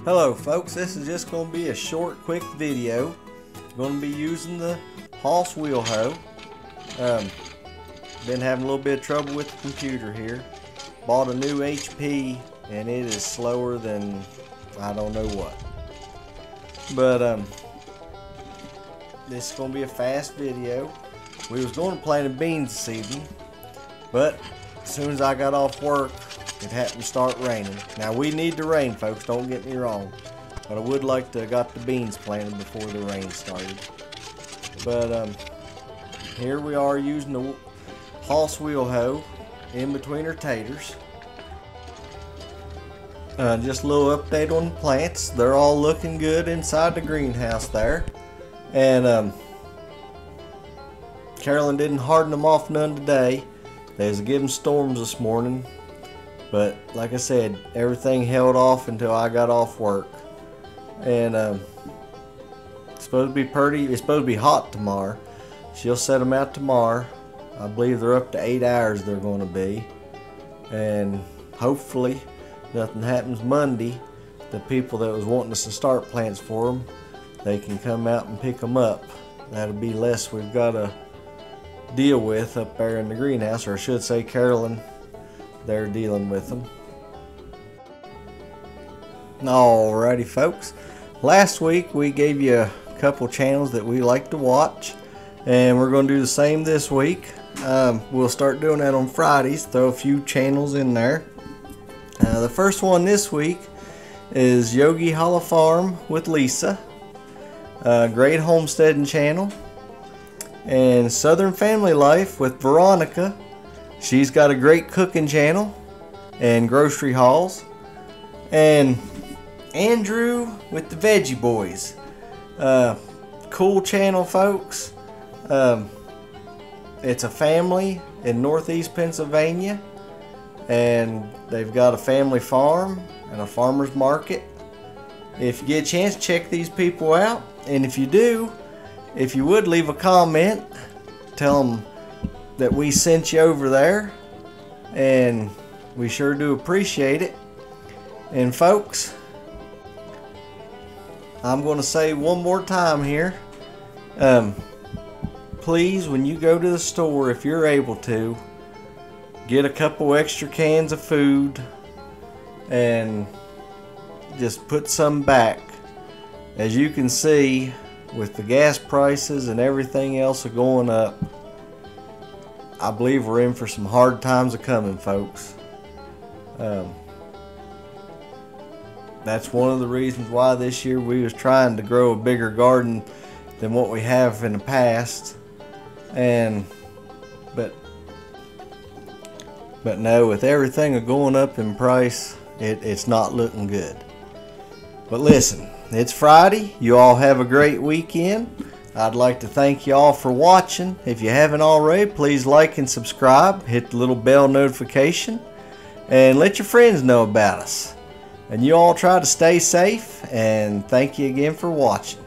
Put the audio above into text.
Hello folks, this is just going to be a short quick video. I'm going to be using the Wheel Hoe. Been having a little bit of trouble with the computer here. Bought a new HP and it is slower than I don't know what. But this is going to be a fast video. We was going to plant beans this evening, but as soon as I got off work it happened to start raining. Now we need the rain, folks, don't get me wrong, but I would like to have got the beans planted before the rain started. But here we are using the Wheel Hoe in between our taters. Just a little update on the plants. They're all looking good inside the greenhouse there, and Carolyn didn't harden them off none today. They was getting storms this morning, but like I said, everything held off until I got off work. And it's supposed to be pretty. It's supposed to be hot tomorrow. She'll set them out tomorrow. I believe they're up to 8 hours they're going to be, and hopefully nothing happens Monday. The people that was wanting us to start plants for them, they can come out and pick them up. That'll be less we've got to deal with up there in the greenhouse, or I should say Carolyn, they're dealing with them. Alrighty folks, last week we gave you a couple channels that we like to watch, and we're going to do the same this week. We'll start doing that on Fridays, throw a few channels in there. The first one this week is Yogi Hollow Farm with Lisa, great homesteading channel, and Southern Family Life with Veronica. She's got a great cooking channel and grocery hauls. And Andrew with the Veggie Boys, cool channel folks. It's a family in northeast Pennsylvania, and they've got a family farm and a farmer's market. If you get a chance, check these people out, and if you do, if you would leave a comment, tell them that we sent you over there, and we sure do appreciate it. And folks, I'm going to say one more time here, please, when you go to the store, if you're able to, get a couple extra cans of food and just put some back. As you can see, with the gas prices and everything else going up, I believe we're in for some hard times coming, folks. That's one of the reasons why this year we was trying to grow a bigger garden than what we have in the past. And but no, with everything going up in price, it's not looking good. But listen, it's Friday. You all have a great weekend. I'd like to thank you all for watching. If you haven't already, please like and subscribe. Hit the little bell notification and let your friends know about us. And you all try to stay safe, and thank you again for watching.